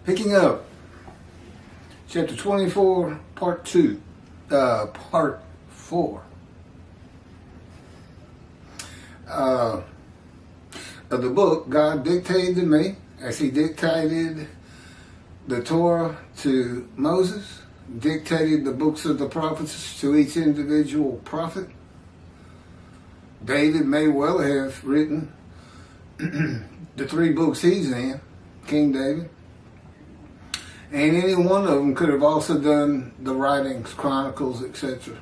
Picking up chapter 24, part 2, part 4 of the book. God dictated to me as he dictated the Torah to Moses, dictated the books of the prophets to each individual prophet. David may well have written the 3 books he's in, King David. And any one of them could have also done the writings, chronicles, etc.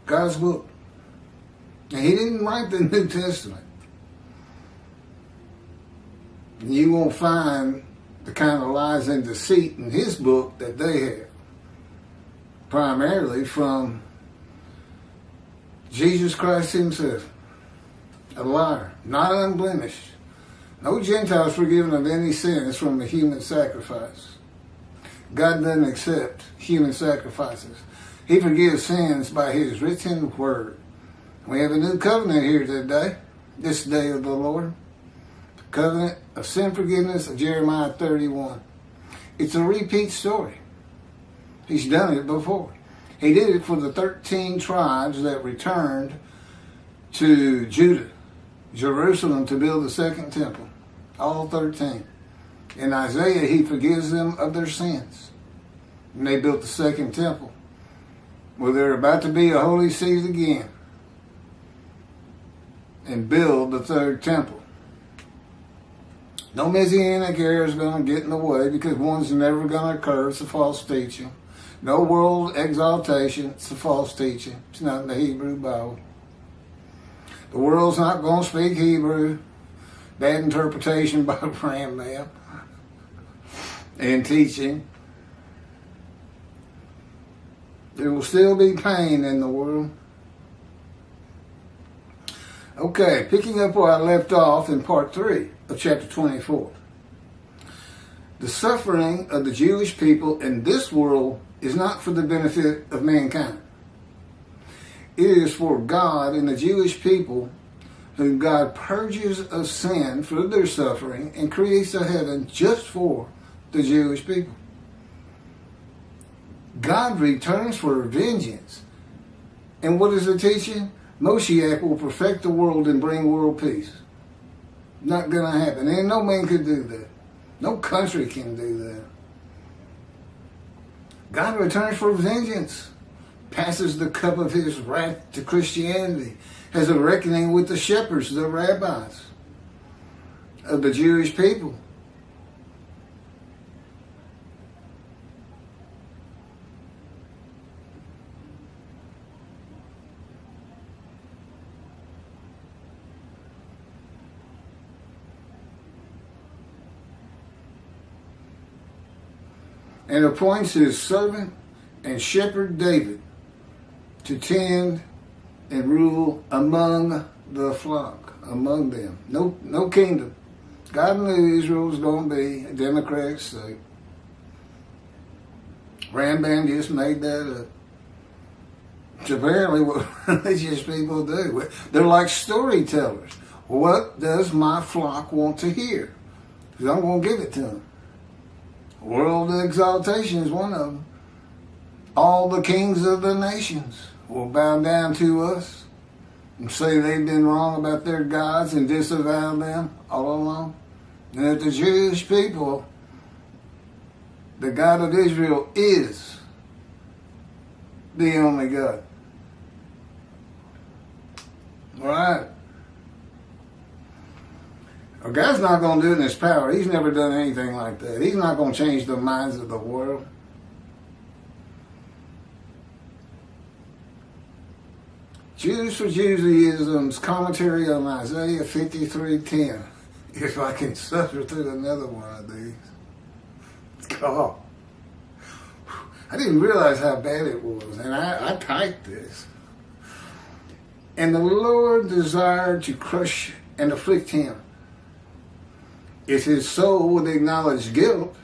God's book. And he didn't write the New Testament. You won't find the kind of lies and deceit in his book that they have. Primarily from Jesus Christ himself. A liar, not unblemished. No Gentiles forgiven of any sins from a human sacrifice. God doesn't accept human sacrifices. He forgives sins by his written word. We have a new covenant here today, this day of the Lord. The covenant of sin forgiveness of Jeremiah 31. It's a repeat story. He's done it before. He did it for the 13 tribes that returned to Judah, Jerusalem, to build the second temple. All 13. In Isaiah, he forgives them of their sins. And they built the second temple. Well, they're about to be a holy seed again and build the third temple. No Messianic error is going to get in the way, because one's never going to occur. It's a false teaching. No world exaltation. It's a false teaching. It's not in the Hebrew Bible. The world's not going to speak Hebrew. Bad interpretation by Rambam and teaching. There will still be pain in the world. Okay, picking up where I left off in part 3 of chapter 24. The suffering of the Jewish people in this world is not for the benefit of mankind. It is for God and the Jewish people, whom God purges of sin through their suffering and creates a heaven just for the Jewish people. God returns for vengeance. And what is the teaching? Moshiach will perfect the world and bring world peace. Not going to happen. And no man could do that. No country can do that. God returns for vengeance. Passes the cup of his wrath to Christianity. Has a reckoning with the shepherds, the rabbis of the Jewish people. And appoints his servant and shepherd David to tend and rule among the flock, among them. No kingdom. God knew Israel was going to be a democratic state. Rambam just made that up. It's apparently what religious people do. They're like storytellers. What does my flock want to hear? Because I'm going to give it to them. World exaltation is one of them. All the kings of the nations will bow down to us and say they've been wrong about their gods and disavow them all along. And that the Jewish people, the God of Israel, is the only God. All right. Well, God's not going to do it in his power. He's never done anything like that. He's not going to change the minds of the world. Jews for Judaism's commentary on Isaiah 53:10. If I can suffer through another one of these. God. I didn't realize how bad it was. And I typed this. And the Lord desired to crush and afflict him. If his soul would acknowledge guilt,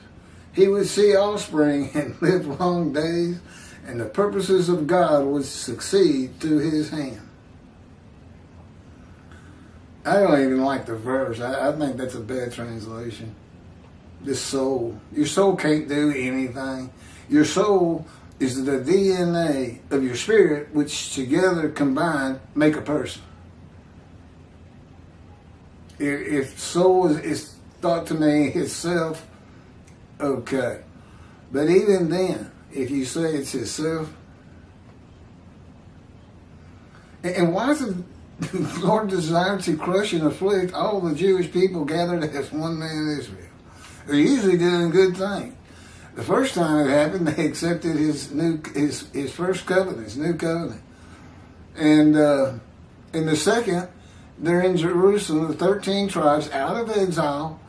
he would see offspring and live long days, and the purposes of God would succeed through his hand. I don't even like the verse. I think that's a bad translation. This soul. Your soul can't do anything. Your soul is the DNA of your spirit, which together combined make a person. If soul is thought to mean itself, okay. But even then, if you say it's itself, and why does the Lord desire to crush and afflict all the Jewish people gathered as one man Israel? They're usually doing good things. The first time it happened, they accepted his first covenant, his new covenant. And in the second, they're in Jerusalem, the 13 tribes out of exile,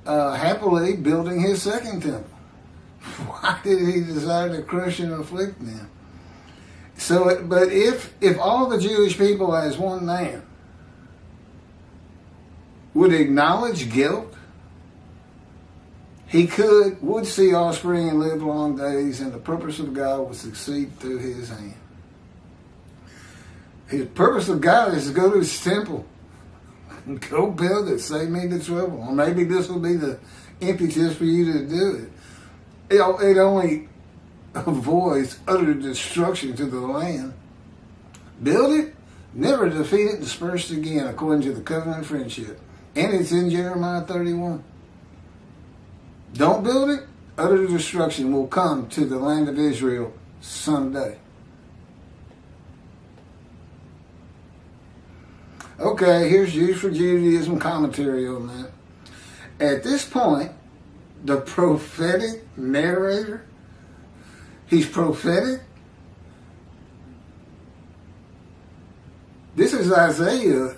happily building his second temple. Why did he desire to crush and afflict them? So, but if all the Jewish people as one man would acknowledge guilt, he would see offspring and live long days, and the purpose of God would succeed through his hand. His purpose of God is to go to his temple, go build it, save me the trouble. Or maybe this will be the impetus for you to do it. It only avoids utter destruction to the land. Build it, never defeat it, dispersed again, according to the covenant friendship. And it's in Jeremiah 31. Don't build it, utter destruction will come to the land of Israel someday. Okay, here's Jews for Judaism commentary on that. At this point, the prophetic narrator, he's prophetic. This is Isaiah.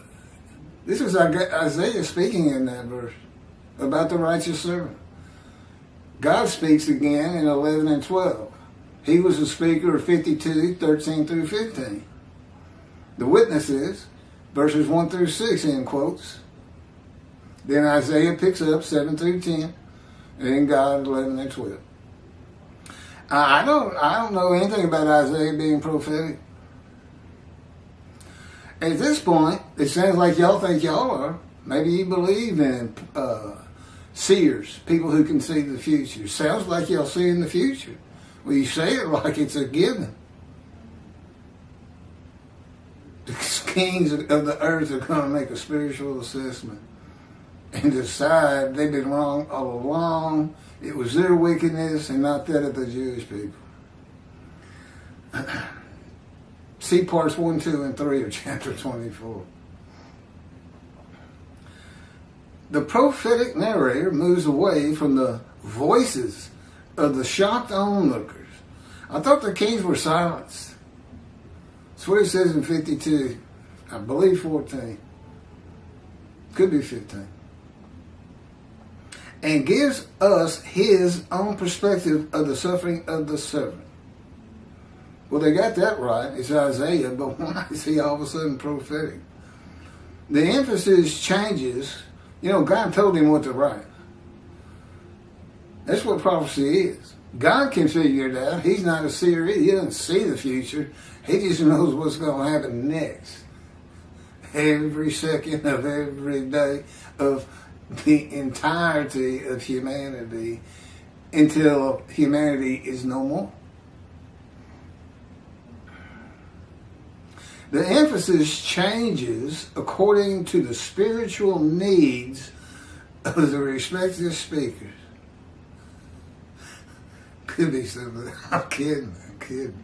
This is Isaiah speaking in that verse about the righteous servant. God speaks again in 11 and 12. He was the speaker of 52, 13 through 15. The witnesses, verses 1 through 6 in quotes. Then Isaiah picks up 7 through 10, and then God 11 and 12. I don't know anything about Isaiah being prophetic. At this point, it sounds like y'all think y'all are. Maybe you believe in seers, people who can see the future. Sounds like y'all see in the future. Well, you say it like it's a given. The kings of the earth are going to make a spiritual assessment and decide they've been wrong all along. It was their wickedness and not that of the Jewish people. See parts 1, 2, and 3 of chapter 24. The prophetic narrator moves away from the voices of the shocked onlookers. I thought the kings were silenced. That's what it says in 52. I believe 14. Could be 15. And gives us his own perspective of the suffering of the servant. Well, they got that right. It's Isaiah, but why is he all of a sudden prophetic? The emphasis changes. You know, God told him what to write. That's what prophecy is. God can figure it out. He's not a seer. He doesn't see the future. He just knows what's going to happen next. Every second of every day of the entirety of humanity until humanity is no more. The emphasis changes according to the spiritual needs of the respective speakers. Could be something. I'm kidding.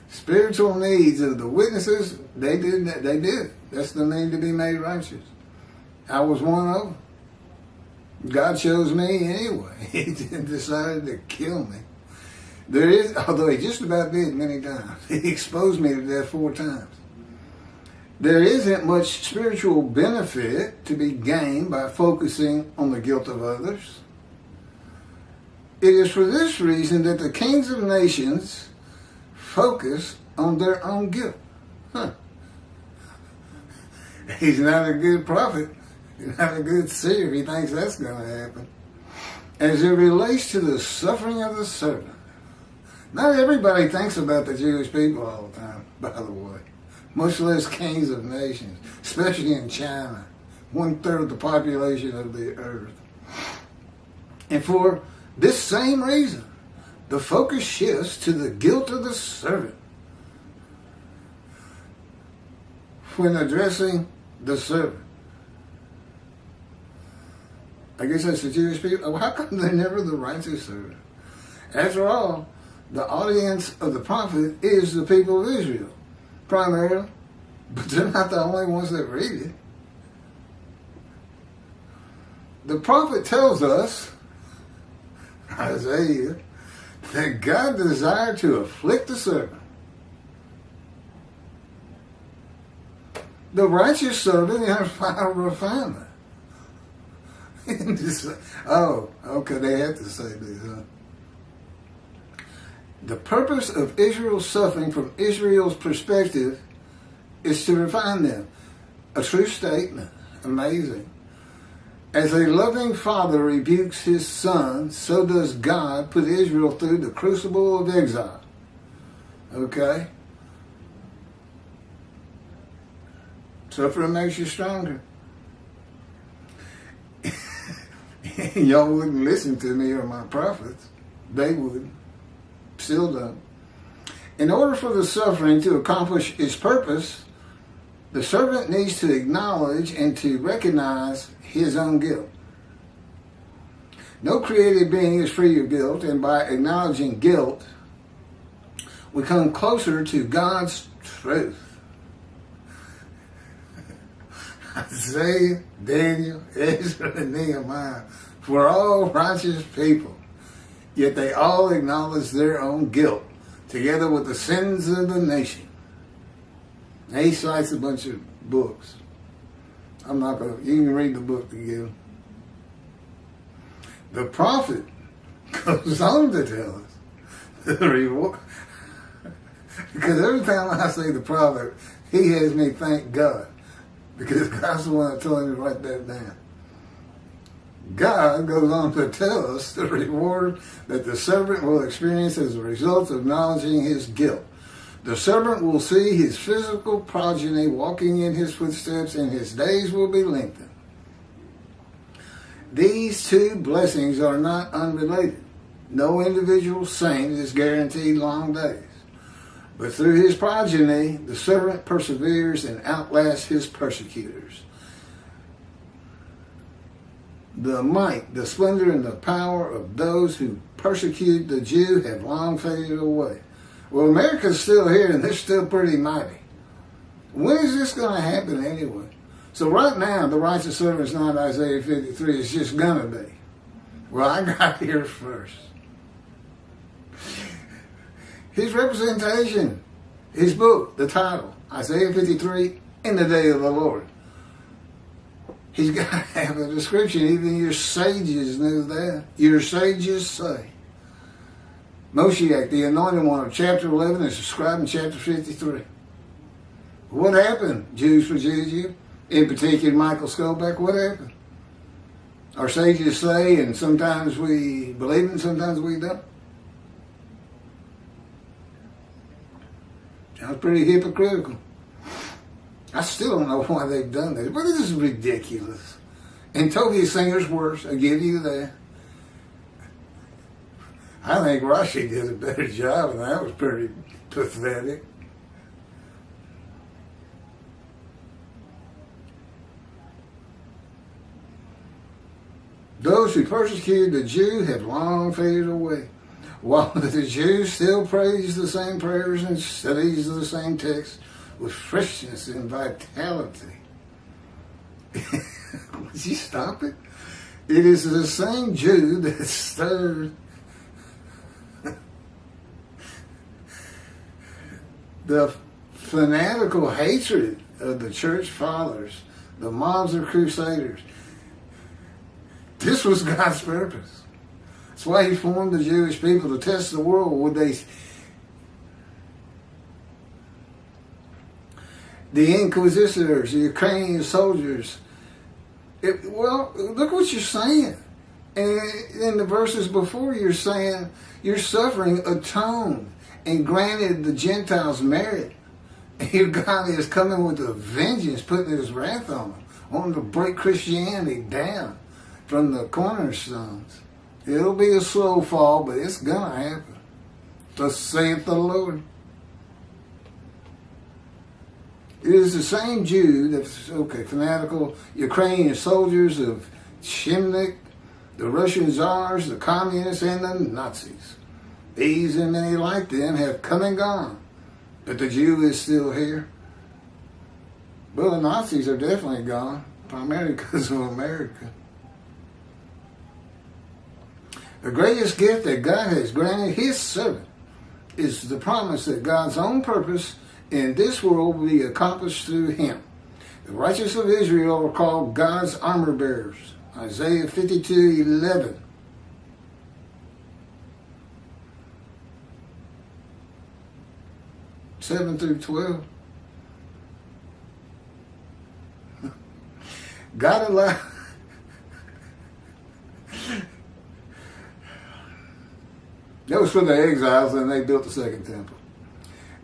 Spiritual needs of the witnesses, they did. That's the need to be made righteous. I was one of them. God chose me anyway. He decided to kill me. There is, although he just about did many times. He exposed me to death 4 times. There isn't much spiritual benefit to be gained by focusing on the guilt of others. It is for this reason that the kings of nations focus on their own guilt. He's not a good prophet. He's not a good seer. He thinks that's going to happen. As it relates to the suffering of the servant. Not everybody thinks about the Jewish people all the time, by the way. Much less kings of nations, especially in China. 1/3 of the population of the earth. And for this same reason, the focus shifts to the guilt of the servant when addressing the servant. I guess that's the Jewish people. How come they're never the righteous servant? After all, the audience of the prophet is the people of Israel, primarily, but they're not the only ones that read it. The prophet tells us, Isaiah, that God desired to afflict the servant. The righteous servant in her final refinement. Oh, okay, they have to say this, huh? The purpose of Israel's suffering from Israel's perspective is to refine them. A true statement. Amazing. As a loving father rebukes his son, so does God put Israel through the crucible of exile. Okay? Suffering makes you stronger. Y'all wouldn't listen to me or my prophets. They would. Still don't. In order for the suffering to accomplish its purpose, the servant needs to acknowledge and to recognize his own guilt. No created being is free of guilt, and by acknowledging guilt, we come closer to God's truth. Isaiah, Daniel, Ezra, and Nehemiah were all righteous people, yet they all acknowledged their own guilt, together with the sins of the nation. Now he cites a bunch of books. I'm not going to, you can read the book together. The prophet goes on to tell us the reward. Because every time I say the prophet, he has me thank God. Because God's the one that told him to write that down. God goes on to tell us the reward that the servant will experience as a result of acknowledging his guilt. The servant will see his physical progeny walking in his footsteps, and his days will be lengthened. These two blessings are not unrelated. No individual saint is guaranteed long days. But through his progeny, the servant perseveres and outlasts his persecutors. The might, the splendor, and the power of those who persecute the Jew have long faded away. Well, America's still here, and they're still pretty mighty. When is this going to happen anyway? So right now, the righteous servant is not Isaiah 53. It's just going to be. Well, I got here first. His representation, his book, the title, Isaiah 53, In the Day of the Lord. He's got to have a description. Even your sages knew that. Your sages say. Moshiach, the anointed one of chapter 11, is described in chapter 53. What happened, Jews for Jews? In particular, Michael Skolbeck, what happened? Our sages say, and sometimes we believe it, sometimes we don't. Sounds pretty hypocritical. I still don't know why they've done this, but this is ridiculous. And Toby Singer's worse, I give you that. I think Rashi did a better job, and that was pretty pathetic. Those who persecuted the Jew have long faded away, while the Jews still praise the same prayers and studies the same texts with freshness and vitality. Would you stop it? It is the same Jew that stirred the fanatical hatred of the church fathers, the mobs of crusaders. This was God's purpose. That's why he formed the Jewish people to test the world. Would they? The inquisitors, the Ukrainian soldiers. Well, look what you're saying. And in the verses before, you're saying your suffering atoned and granted the Gentiles merit. Your God is coming with a vengeance, putting his wrath on them. wanting to break Christianity down from the cornerstones. It'll be a slow fall, but it's going to happen. Thus saith the Lord. It is the same Jew that's, fanatical Ukrainian soldiers of Shimnik, the Russian czars, the communists, and the Nazis. These and many like them have come and gone, but the Jew is still here. Well, the Nazis are definitely gone, primarily because of America. The greatest gift that God has granted his servant is the promise that God's own purpose in this world will be accomplished through him. The righteous of Israel are called God's armor bearers. Isaiah 52:11. Seven through 12. God allowed that was for the exiles, and they built the second temple.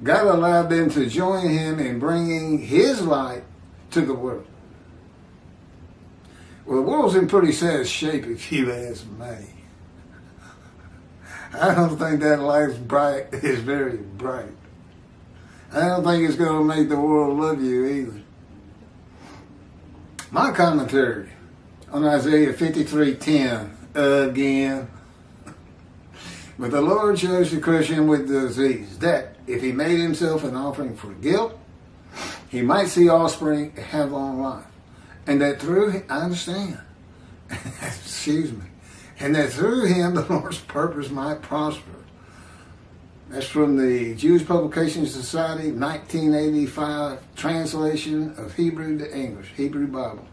God allowed them to join him in bringing his light to the world. Well, the world's in pretty sad shape, if you ask me. I don't think that light's bright is very bright. I don't think it's going to make the world love you either. My commentary on Isaiah 53:10 again. But the Lord chose to crush him with disease, that if he made himself an offering for guilt, he might see offspring have long life. And that through, I understand, excuse me, and that through him the Lord's purpose might prosper. That's from the Jewish Publication Society, 1985 translation of Hebrew to English, Hebrew Bible.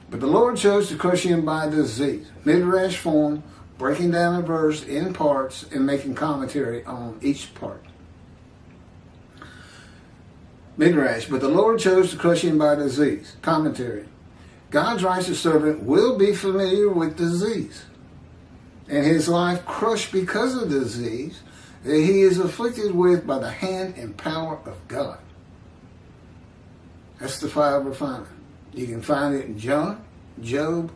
But the Lord chose to crush him by disease, midrash form, breaking down a verse in parts and making commentary on each part. Midrash, but the Lord chose to crush him by disease. Commentary. God's righteous servant will be familiar with disease, and his life crushed because of disease that he is afflicted with by the hand and power of God. That's the fire of refinement. You can find it in John, Job,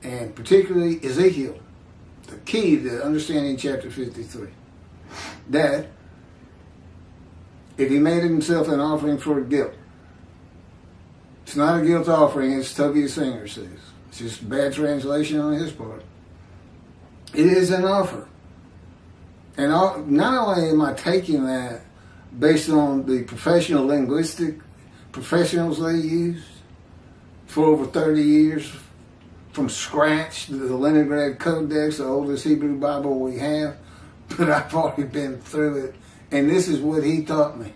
and particularly Ezekiel. The key to understanding chapter 53. That if he made himself an offering for guilt, it's not a guilt offering, as Toby Singer says. It's just a bad translation on his part. It is an offer. And not only am I taking that based on the professional linguistic professionals they used for over 30 years, from scratch, the Leningrad Codex, the oldest Hebrew Bible we have, but I've already been through it, and this is what he taught me.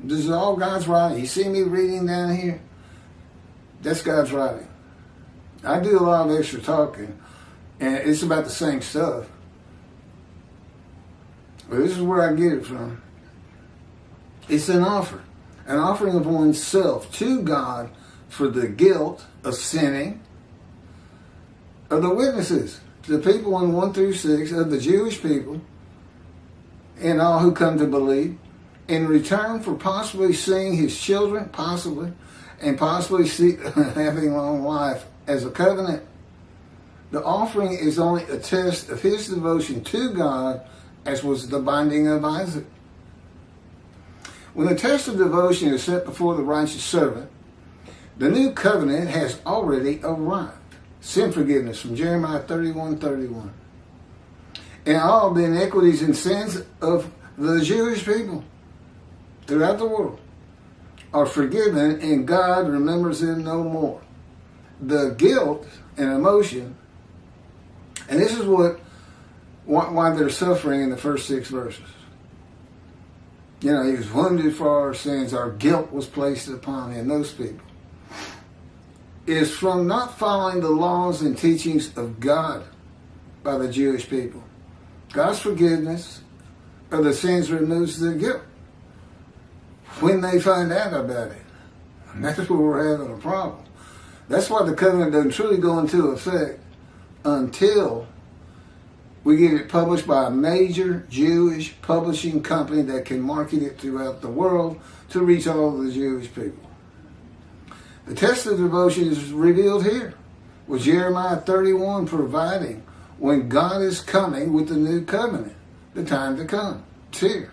This is all God's writing. You see me reading down here? That's God's writing. I do a lot of extra talking, and it's about the same stuff. But this is where I get it from. It's an offer. An offering of oneself to God for the guilt of sinning, of the witnesses, to the people in 1 through 6, of the Jewish people, and all who come to believe, in return for possibly seeing his children, possibly, and possibly having long life as a covenant. The offering is only a test of his devotion to God, as was the binding of Isaac. When the test of devotion is set before the righteous servant, the new covenant has already arrived. Sin forgiveness from Jeremiah 31:31. And all the iniquities and sins of the Jewish people throughout the world are forgiven, and God remembers them no more. The guilt and emotion, and this is why they're suffering in the first 6 verses. You know, he was wounded for our sins, our guilt was placed upon him, those people. Is from not following the laws and teachings of God by the Jewish people. God's forgiveness of the sins removes the guilt when they find out about it. And that's where we're having a problem. That's why the covenant doesn't truly go into effect until we get it published by a major Jewish publishing company that can market it throughout the world to reach all of the Jewish people. The test of devotion is revealed here, with Jeremiah 31 providing when God is coming with the new covenant, the time to come. It's here.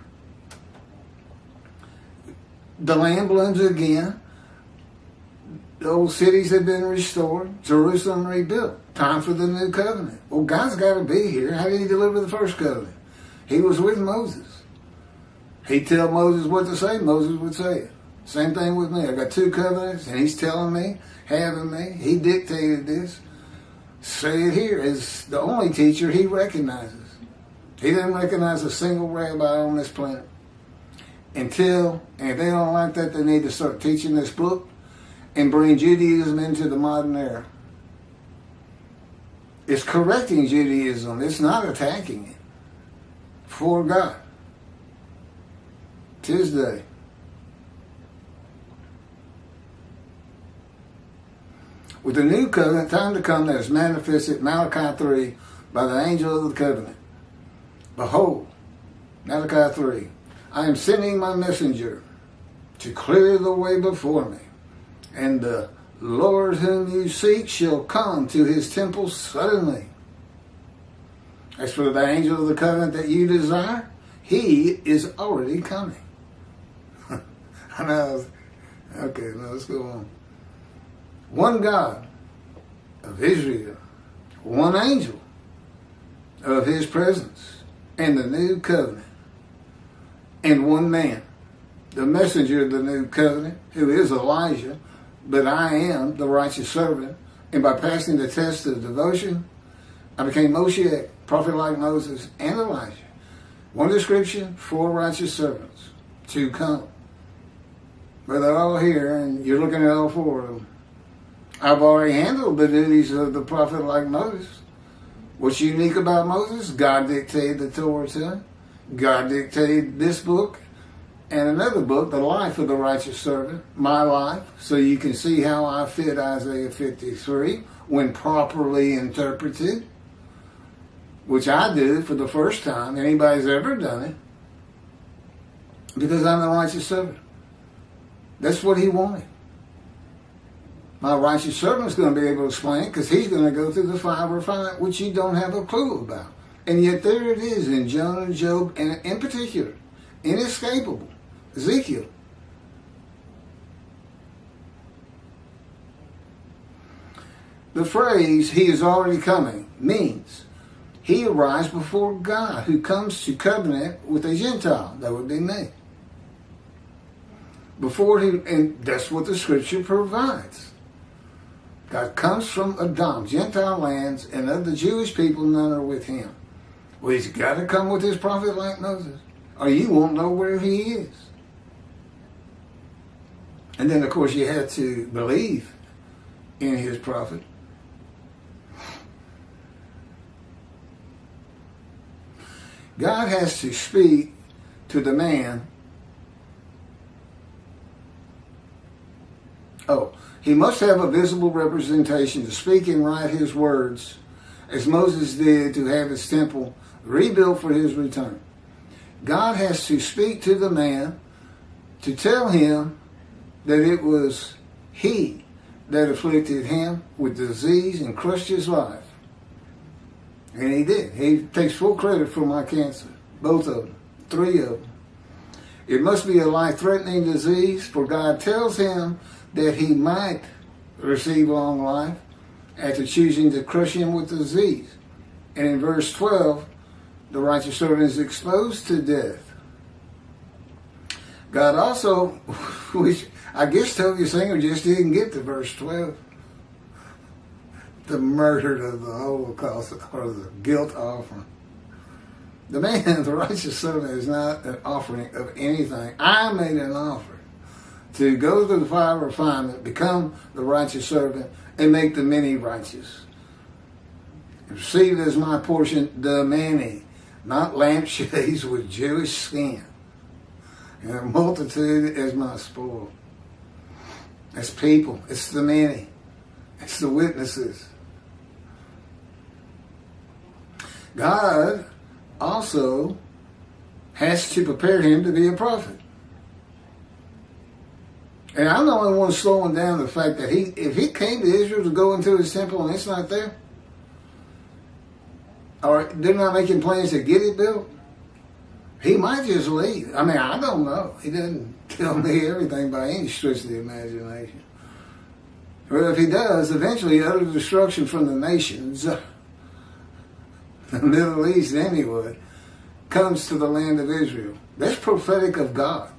The land blooms again. The old cities have been restored. Jerusalem rebuilt. Time for the new covenant. Well, God's got to be here. How did he deliver the first covenant? He was with Moses. He'd tell Moses what to say. Moses would say it. Same thing with me. I got two covenants, and he's telling me, having me. He dictated this. Say it here. As the only teacher he recognizes. He didn't recognize a single rabbi on this planet. And if they don't like that, they need to start teaching this book and bring Judaism into the modern era. It's correcting Judaism. It's not attacking it. For God. It's his day. With the new covenant, time to come that is manifested, Malachi 3, by the angel of the covenant. Behold, Malachi 3, I am sending my messenger to clear the way before me, and the Lord whom you seek shall come to his temple suddenly. As for the angel of the covenant that you desire, he is already coming. I know. Okay, now let's go on. One God of Israel, one angel of his presence, and the new covenant, and one man, the messenger of the new covenant, who is Elijah, but I am the righteous servant, and by passing the test of devotion, I became Moshe, prophet like Moses, and Elijah. One description, 4 righteous servants to come. But they're all here, and you're looking at all 4 of them. I've already handled the duties of the prophet like Moses. What's unique about Moses? God dictated the Torah to him. God dictated this book and another book, the life of the righteous servant, my life, so you can see how I fit Isaiah 53 when properly interpreted, which I do for the first time. Anybody's ever done it, because I'm the righteous servant. That's what he wanted. My righteous servant is going to be able to explain it, because he's going to go through the fire refinement, which you don't have a clue about. And yet there it is in Jonah, Job, and in particular, inescapable, Ezekiel. The phrase, he is already coming, means he arrives before God, who comes to covenant with a Gentile. That would be me. And that's what the scripture provides. God comes from Edom, Gentile lands, and of the Jewish people, none are with him. Well, he's got to come with his prophet like Moses, or you won't know where he is. And then, of course, you have to believe in his prophet. God has to speak to the man. He must have a visible representation to speak and write his words, as Moses did to have his temple rebuilt for his return. God has to speak to the man to tell him that it was he that afflicted him with disease and crushed his life. And he did. He takes full credit for my cancer. Both of them. 3 of them. It must be a life-threatening disease, for God tells him that he might receive long life after choosing to crush him with disease. And in verse 12, the righteous servant is exposed to death. God also, which I guess Toby Singer just didn't get to verse 12, the murder of the Holocaust, or the guilt offering. The man, the righteous servant, is not an offering of anything. I made an offering to go through the fire of refinement, become the righteous servant, and make the many righteous. Received as my portion the many, not lampshades with Jewish skin, and a multitude as my spoil. That's people. It's the many. It's the witnesses. God also has to prepare him to be a prophet. And I'm the only one slowing down the fact that if he came to Israel to go into his temple and it's not there, or they're not making plans to get it built, he might just leave. I mean, I don't know. He doesn't tell me everything by any stretch of the imagination. But if he does, eventually utter destruction from the nations, the Middle East anyway, comes to the land of Israel. That's prophetic of God.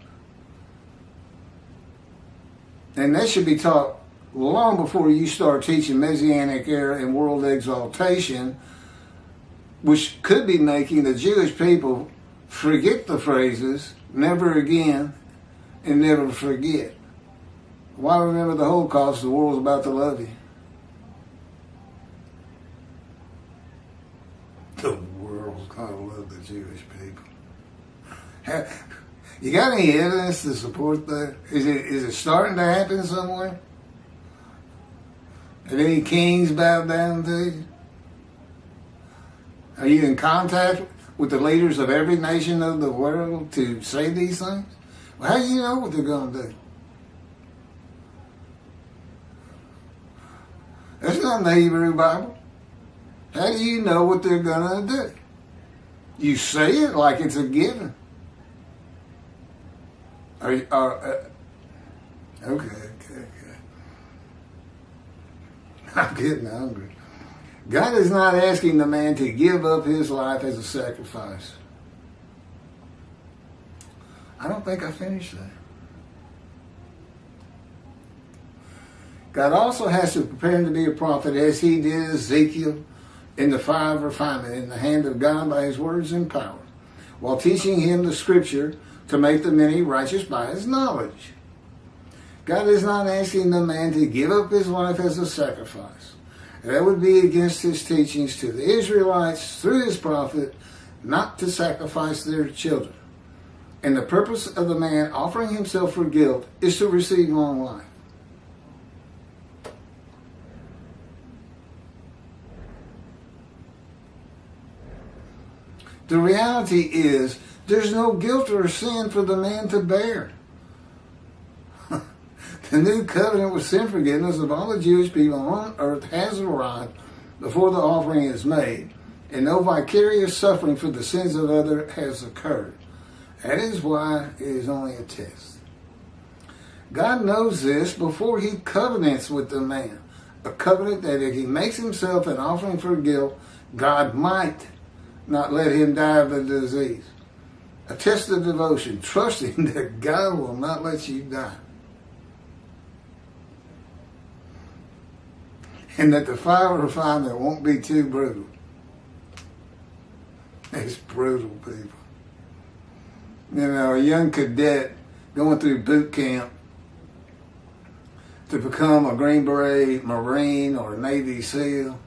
And that should be taught long before you start teaching Messianic era and world exaltation, which could be making the Jewish people forget the phrases, never again, and never forget. Why remember the Holocaust? The world's about to love you. The world's going to love the Jewish people. You got any evidence to support that? Is it starting to happen somewhere? Have any kings bowed down to you? Are you in contact with the leaders of every nation of the world to say these things? Well, how do you know what they're going to do? That's not in the Hebrew Bible. How do you know what they're going to do? You say it like it's a given. Okay. I'm getting hungry. God is not asking the man to give up his life as a sacrifice. I don't think I finished that. God also has to prepare him to be a prophet as he did Ezekiel in the fire of refinement in the hand of God by his words and power, while teaching him the scripture to make the many righteous by his knowledge. God is not asking the man to give up his life as a sacrifice. That would be against his teachings to the Israelites through his prophet not to sacrifice their children. And the purpose of the man offering himself for guilt is to receive long life. The reality is there's no guilt or sin for the man to bear. The new covenant with sin forgiveness of all the Jewish people on earth has arrived before the offering is made, and no vicarious suffering for the sins of others has occurred. That is why it is only a test. God knows this before he covenants with the man. A covenant that if he makes himself an offering for guilt, God might not let him die of the disease. A test of devotion, trusting that God will not let you die. And that the fire of refinement won't be too brutal. It's brutal, people. You know, a young cadet going through boot camp to become a Green Beret, Marine, or Navy SEAL,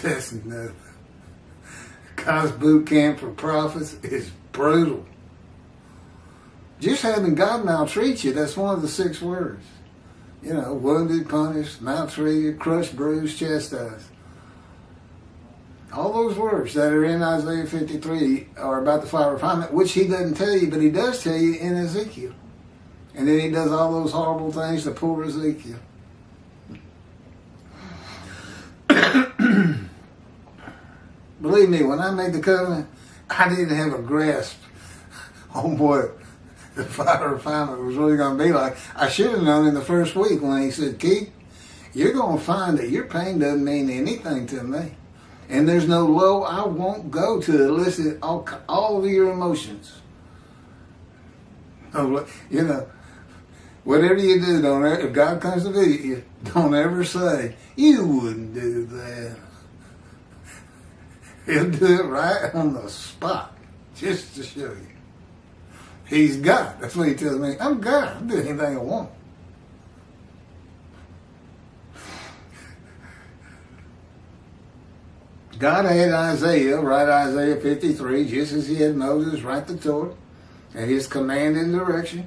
that's nothing. God's boot camp for prophets is brutal. Just having God maltreat you, that's one of the 6 words. You know, wounded, punished, maltreated, crushed, bruised, chastised. All those words that are in Isaiah 53 are about the fire of refinement, which he doesn't tell you, but he does tell you in Ezekiel. And then he does all those horrible things to poor Ezekiel. Believe me, when I made the covenant, I didn't have a grasp on what the fire of refinement was really going to be like. I should have known in the first week when he said, Keith, you're going to find that your pain doesn't mean anything to me. And there's no low I won't go to elicit all of your emotions. You know, whatever you do, if God comes to visit you, don't ever say, you wouldn't do that. He'll do it right on the spot, just to show you. He's God. That's what he tells me. I'm God. I'll do anything I want. God had Isaiah write Isaiah 53, just as he had Moses write the Torah, at his command and direction.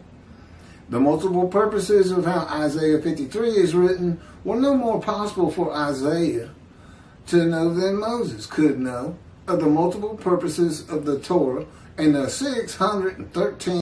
The multiple purposes of how Isaiah 53 is written were no more possible for Isaiah to know than Moses could know of the multiple purposes of the Torah and the 613